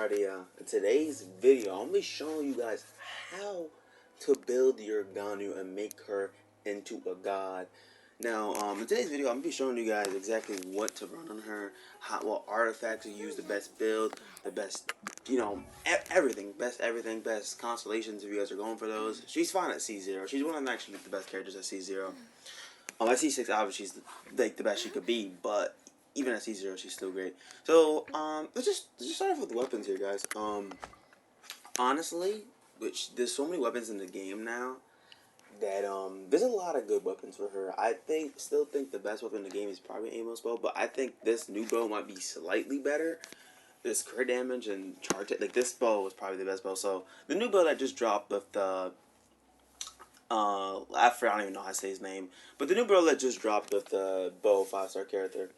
Alrighty, in today's video, I'm going to be showing you guys how to build your Ganyu and make her into a god. Now, in today's video, I'm going to be showing you guys exactly what to run on her, what artifacts to use, the best build, the best, everything, best constellations if you guys are going for those. She's fine at C0. She's one of actually the best characters at C0. At C6, obviously, she's like the best she could be, but even at C0, she's still great. So, let's just start off with the weapons here, guys. Honestly, there's so many weapons in the game now that there's a lot of good weapons for her. I still think the best weapon in the game is probably Amos bow, but I think this new bow might be slightly better. This crit damage and charge, like this bow was probably the best bow. So the new bow that just dropped with the I don't even know how to say his name, but the new bow that just dropped with the bow 5-star character.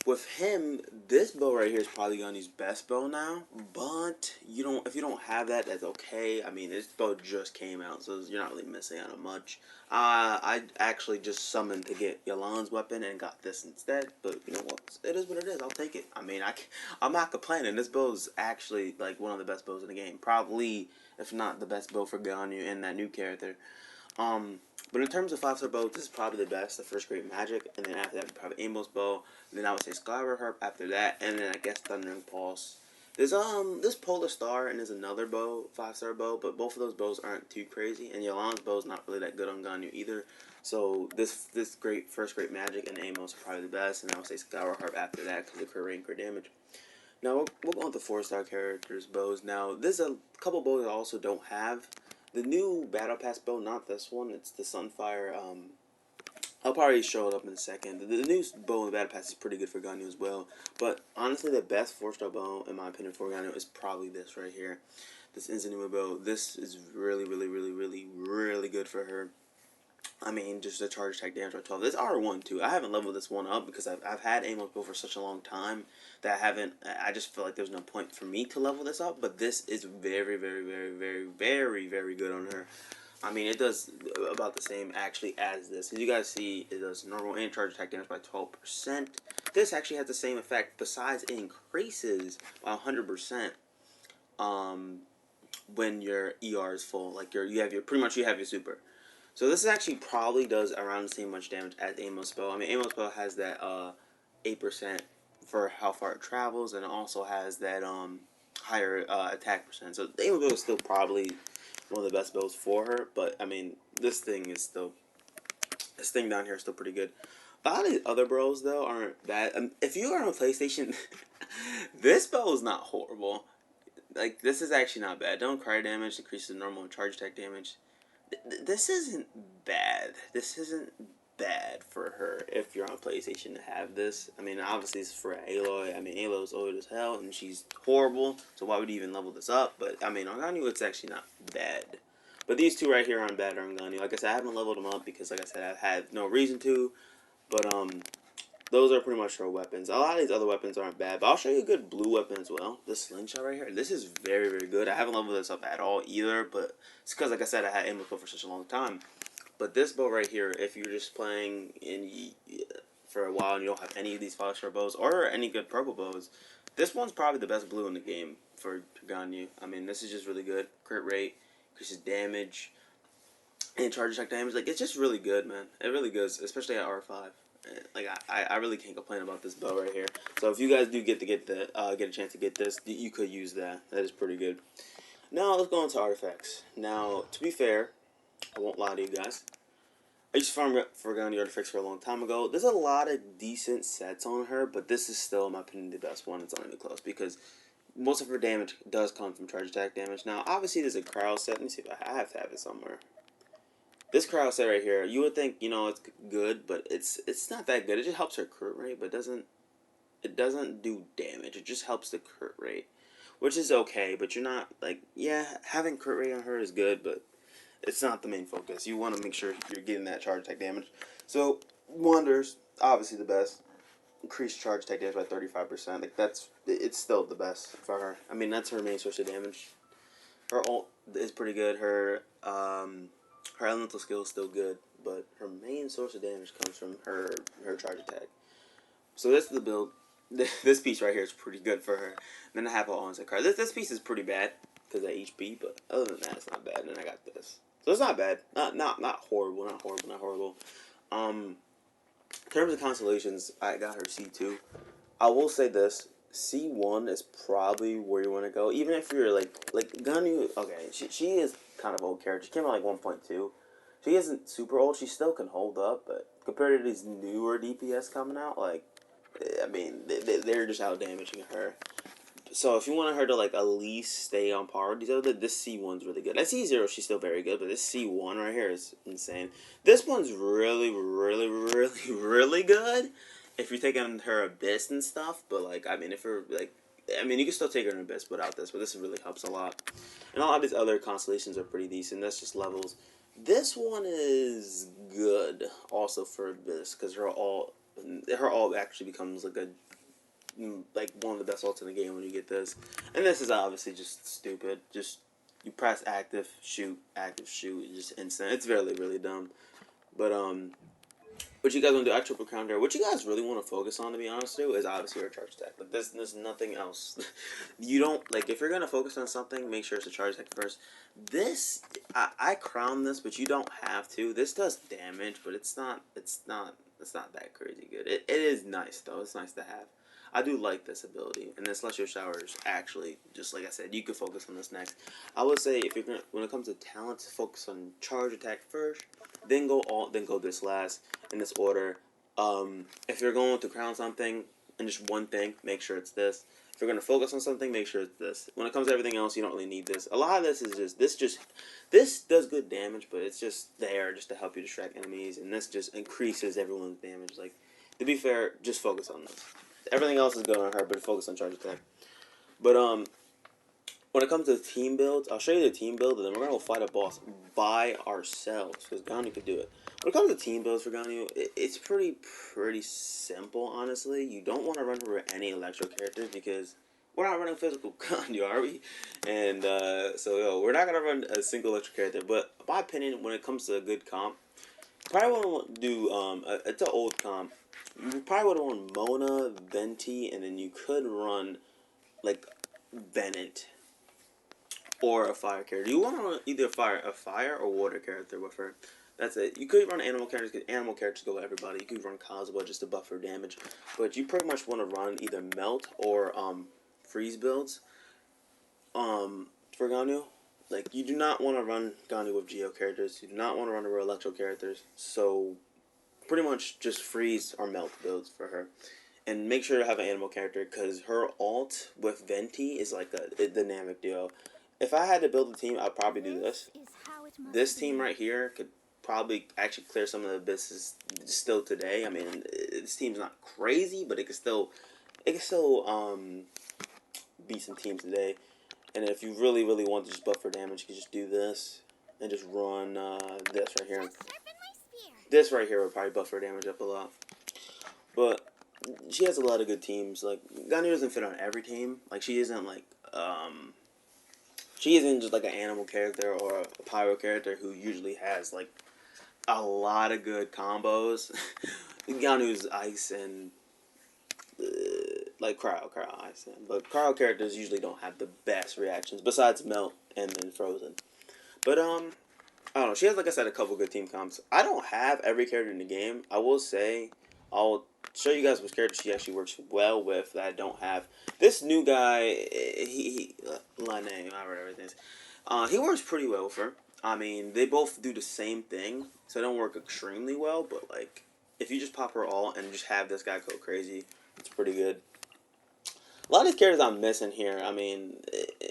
With him, this bow right here is probably Ganyu's best bow now. But if you don't have that, that's okay. I mean, this bow just came out, so you're not really missing out on much. I actually just summoned to get Yalan's weapon and got this instead. But you know what? It is what it is. I'll take it. I mean, I'm not complaining. This bow is actually like one of the best bows in the game. Probably, if not the best bow for Ganyu and that new character. But in terms of 5-star bow, this is probably the best, the first great magic, and then after that, probably Amos bow, and then I would say Skyward Harp after that, and then I guess Thundering Pulse. There's this Polar Star and there's another bow, 5-star bow, but both of those bows aren't too crazy, and Yolan's bow is not really that good on Ganyu either. So this first great magic and Amos are probably the best, and I would say Skyward Harp after that because of crit rate and crit damage. Now we'll go on to 4-star characters bows. Now there's a couple bows I also don't have. The new Battle Pass bow, not this one, it's the Sunfire. I'll probably show it up in a second. The new bow in the Battle Pass is pretty good for Ganyu as well. But honestly, the best 4-star bow, in my opinion, for Ganyu is probably this right here. This Inzanuma bow. This is really good for her. I mean, just the charge attack damage by 12. This R1 too. I haven't leveled this one up because I've had Amos bow for such a long time that I just feel like there's no point for me to level this up. But this is very good on her. I mean, it does about the same actually as this. As you guys see, it does normal and charge attack damage by 12%. This actually has the same effect. Besides, it increases by 100%. When your ER is full, like you have your super. So this actually probably does around the same much damage as Amos bow. I mean, Amos bow has that 8% for how far it travels, and it also has that higher attack percent. So the Amos bow is still probably one of the best bows for her. But I mean, this thing down here is still pretty good. A lot of these other bows though aren't bad. If you are on PlayStation, this bow is not horrible. Like this is actually not bad. Don't cry damage decreases the normal charge attack damage. This isn't bad. This isn't bad for her if you're on PlayStation to have this. I mean, obviously it's for Aloy. I mean, Aloy's old as hell and she's horrible, so why would you even level this up? But I mean, on Ganyu it's actually not bad. But these two right here aren't bad on Ganyu. Like I said, I haven't leveled them up because, like I said, I've had no reason to. But those are pretty much her weapons. A lot of these other weapons aren't bad, but I'll show you a good blue weapon as well. This slingshot right here. This is very good. I haven't leveled this up at all either, but it's because, like I said, I had Amos bow for such a long time. But this bow right here, if you're just playing for a while and you don't have any of these 5-star bows or any good purple bows, this one's probably the best blue in the game for Ganyu. I mean, this is just really good. Crit rate, increases damage, and charge attack damage. Like, it's just really good, man. It really goes, especially at R5. Like I really can't complain about this bow right here. So if you guys do get a chance to get this, you could use that. That is pretty good. Now let's go into artifacts. Now, to be fair, I won't lie to you guys. I used to farm for Ganyu artifacts for a long time ago. There's a lot of decent sets on her, but this is still, in my opinion, the best one. It's not even close because most of her damage does come from charge attack damage. Now, obviously, there's a crowd set. Let me see if I have to have it somewhere. This crowd set right here, you would think, it's good, but it's not that good. It just helps her crit rate, but it doesn't do damage. It just helps the crit rate, which is okay, but you're not, like, yeah, having crit rate on her is good, but it's not the main focus. You want to make sure you're getting that charge attack damage. So, Wonders, obviously the best. Increased charge attack damage by 35%. Like, it's still the best for her. I mean, that's her main source of damage. Her ult is pretty good. Her elemental skill is still good, but her main source of damage comes from her charge attack. So this is the build. This piece right here is pretty good for her. Then I have her on-set card. This piece is pretty bad because of HP, but other than that, it's not bad. And then I got this, so it's not bad. Not horrible. Not horrible. Not horrible. In terms of constellations, I got her C2. I will say this: C1 is probably where you want to go, even if you're like Ganyu. Okay, she is kind of old character. She came out like 1.2. She isn't super old. She still can hold up, but compared to these newer DPS coming out, like I mean, they're just out damaging her. So if you want her to like at least stay on par with these other, this C1's really good. That C0, she's still very good, but this C1 right here is insane. This one's really, really, really, really good if you're taking her Abyss and stuff. But like, I mean, if you're like, I mean, you can still take her in Abyss without this, but this really helps a lot. And a lot of these other constellations are pretty decent. That's just levels. This one is good also for Abyss because her all actually becomes like one of the best ults in the game when you get this. And this is obviously just stupid. Just you press active shoot, it's just instant. It's really really dumb. But what you guys want to do? I triple counter. What you guys really want to focus on, to be honest, too, is obviously your charge attack. But there's nothing else. You don't like if you're gonna focus on something, make sure it's a charge attack first. This I crown this, but you don't have to. This does damage, but it's not that crazy good. It is nice though. It's nice to have. I do like this ability, and this Celestial Shower is actually just like I said. You could focus on this next. I would say if you're gonna when it comes to talents, focus on charge attack first, then go this last in this order. If you're going to crown something and just one thing, make sure it's this. If you're gonna focus on something, make sure it's this. When it comes to everything else, you don't really need this. A lot of this is this does good damage, but it's just there just to help you distract enemies, and this just increases everyone's damage. Like to be fair, just focus on this. Everything else is good on her, but focus on charge attack. But when it comes to team builds, I'll show you the team build, and then we're gonna go fight a boss by ourselves because Ganyu could do it. When it comes to team builds for Ganyu, it's pretty simple, honestly. You don't want to run over any electro characters because we're not running physical Ganyu, are we? And so we're not gonna run a single electro character. But in my opinion, when it comes to a good comp, probably want to do it's an old comp. You probably would have run Mona, Venti, and then you could run like Bennett or a fire character. You want to run either a fire or water character with her. That's it. You could run animal characters because animal characters go with everybody. You could run Kazuha just to buff her damage, but you pretty much want to run either melt or freeze builds for Ganyu. Like you do not want to run Ganyu with Geo characters. You do not want to run her with Electro characters. So pretty much just freeze or melt builds for her. And make sure to have an animal character because her ult with Venti is like a dynamic duo. If I had to build a team, I'd probably do this. This team right here could probably actually clear some of the abysses still today. I mean, this team's not crazy, but it can still beat some teams today. And if you really want to just buff for damage, you can just do this and just run this right here. This right here would probably buff her damage up a lot. But she has a lot of good teams. Like Ganyu doesn't fit on every team. Like she isn't just like an animal character or a pyro character who usually has like a lot of good combos. Ganyu's ice and like cryo ice, but cryo characters usually don't have the best reactions besides melt and then frozen. But I don't know. She has, like I said, a couple good team comps. I don't have every character in the game. I will say, I'll show you guys which character she actually works well with that I don't have. This new guy, Lane, whatever it is, he works pretty well with her. I mean, they both do the same thing, so they don't work extremely well, but, like, if you just pop her all and just have this guy go crazy, it's pretty good. A lot of these characters I'm missing here, I mean,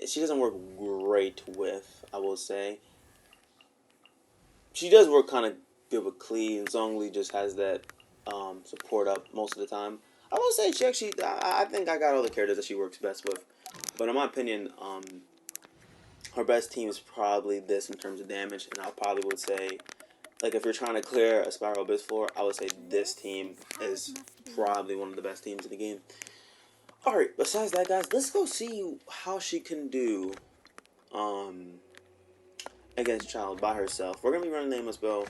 she doesn't work great with, I will say. She does work kind of good with Klee, and Zhongli just has that support up most of the time. I will say she actually, I think I got all the characters that she works best with. But in my opinion, her best team is probably this in terms of damage, and I probably would say, like if you're trying to clear a Spiral Abyss floor, I would say this team is probably one of the best teams in the game. Alright, besides that, guys, let's go see how she can do against Child by herself. We're going to be running Nameless Bow.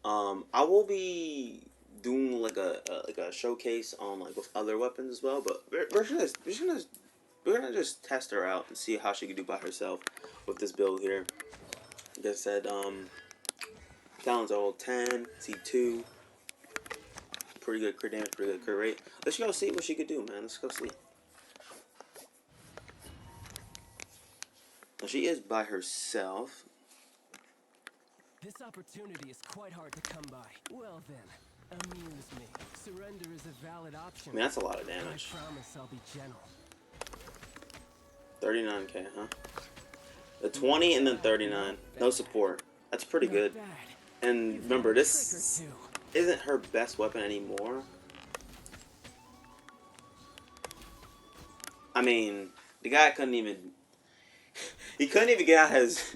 I will be doing like a showcase on like with other weapons as well. But we're gonna just test her out and see how she can do by herself with this build here. Like I said, talents are all 10, C2, pretty good crit damage, pretty good crit rate. Let's go see what she could do, man. Let's go see. Now, she is by herself. This opportunity is quite hard to come by. Well then, amuse me. Surrender is a valid option. I mean, that's a lot of damage. I promise I'll be gentle. 39k, huh? The 20 and then 39. No support. That's pretty good. And remember, this isn't her best weapon anymore. I mean, the guy couldn't even... He couldn't even get out his...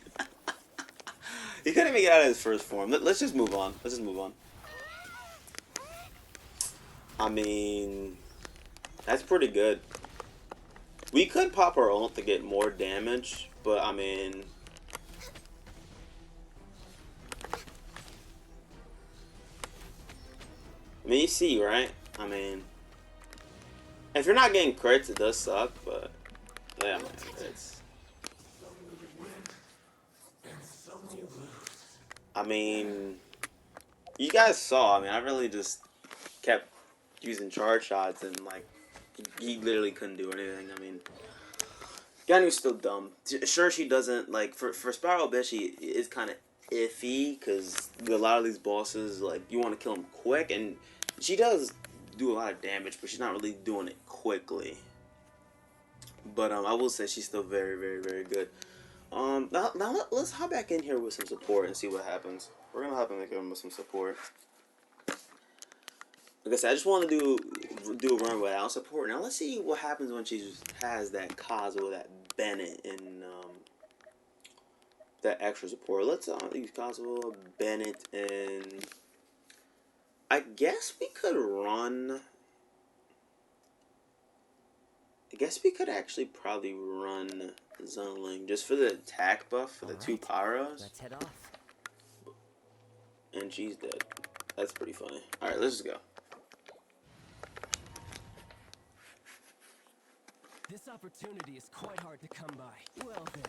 He couldn't even get out of his first form. Let's just move on. Let's just move on. I mean, that's pretty good. We could pop our ult to get more damage, but I mean... you see, right? I mean... If you're not getting crits, it does suck, but... Yeah, man, it's... I mean... You guys saw, I mean, I really just kept using charge shots and, like, he literally couldn't do anything. I mean... Ganyu's still dumb. Sure, she doesn't, like, for Spiral Bitch, she is kind of iffy, because a lot of these bosses, like, you want to kill them quick, and she does do a lot of damage, but she's not really doing it quickly. But, I will say she's still very, very, very good. Now let's hop back in here with some support and see what happens. We're gonna hop in here with some support. Like I said, I just want to do a run without support. Now let's see what happens when she just has that Kazuo, that Bennett, and that extra support. Let's use Kazuo, Bennett, and I guess we could run. I guess we could actually probably run Zunling just for the attack buff for the two Pyros. Let's head off. And she's dead. That's pretty funny. Alright, let's just go. This opportunity is quite hard to come by. Well then,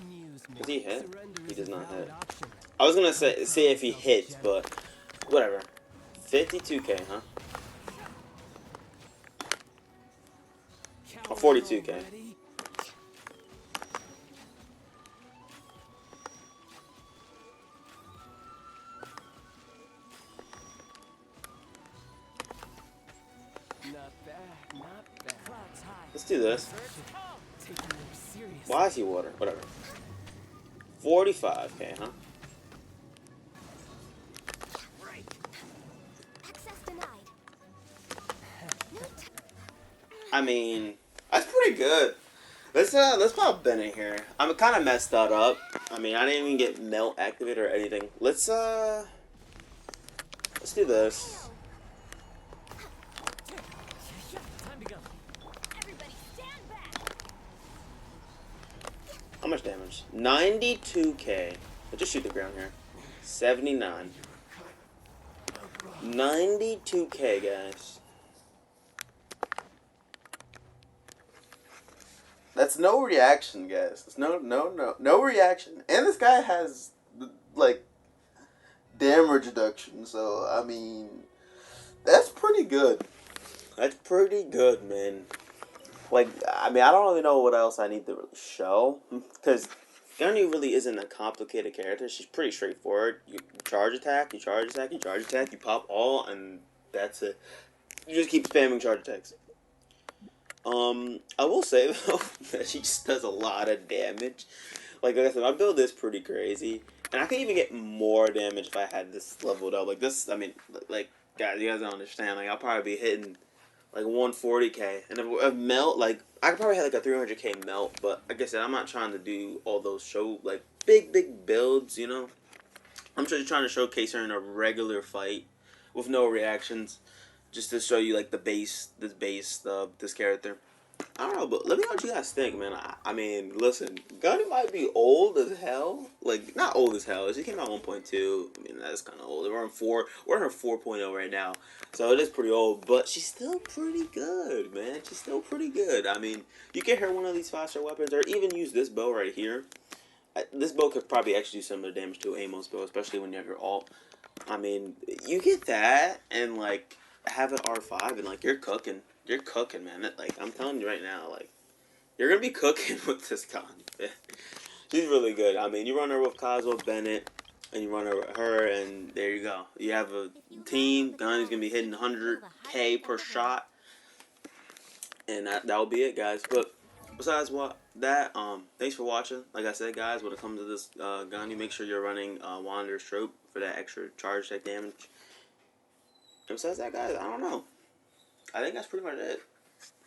amuse me. Does he hit? Surrender He is does a not valid hit. option. I was gonna say if he hits, but whatever. 52k, huh? Or 42k. Not bad, not bad. Let's do this. Why is he water? Whatever. 45k, huh? I mean, that's pretty good. Let's pop Bennett here. I'm kind of messed that up. I mean, I didn't even get melt activated or anything. Let's do this. How much damage? 92k. Let's just shoot the ground here. 79. 92k, guys. That's no reaction, guys. It's no reaction. And this guy has, like, damage reduction. So, I mean, that's pretty good. That's pretty good, man. Like, I mean, I don't really know what else I need to really show. Because Ganyu really isn't a complicated character. She's pretty straightforward. You charge attack, you charge attack, you charge attack, you pop all, and that's it. You just keep spamming charge attacks. I will say, though, that she just does a lot of damage. Like I said, my build is pretty crazy. And I could even get more damage if I had this leveled up. Like, this, I mean, like, guys, you guys don't understand. Like, I'll probably be hitting, like, 140k. And if melt, like, I could probably have, like, a 300k melt. But, like I said, I'm not trying to do all those like, big builds, you know? I'm just trying to showcase her in a regular fight with no reactions. Just to show you, like, this character. I don't know, but let me know what you guys think, man. I mean, listen, Gunny might be old as hell. Like, not old as hell. She came out 1.2. I mean, that's kind of old. We're on 4. We're on her 4.0 right now. So it is pretty old, but she's still pretty good, man. She's still pretty good. I mean, you get her one of these faster weapons, or even use this bow right here. This bow could probably actually do similar damage to Amos bow, especially when you have your ult. I mean, you get that and like have an R5 and like you're cooking. You're cooking, man. Like I'm telling you right now, like you're gonna be cooking with this gun. She's really good. I mean, you run her with Cosmo Bennett, and you run her with her, and there you go. You have a team. Gun is gonna be hitting 100K per shot, and that'll be it, guys. But besides what that, thanks for watching. Like I said, guys, when it comes to this gun, you make sure you're running Wanderer's Trope for that extra charge tech damage. And besides that, guys, I don't know. I think that's pretty much it.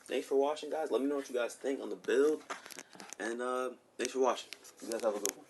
Thanks for watching, guys. Let me know what you guys think on the build. And thanks for watching. You guys have a good one.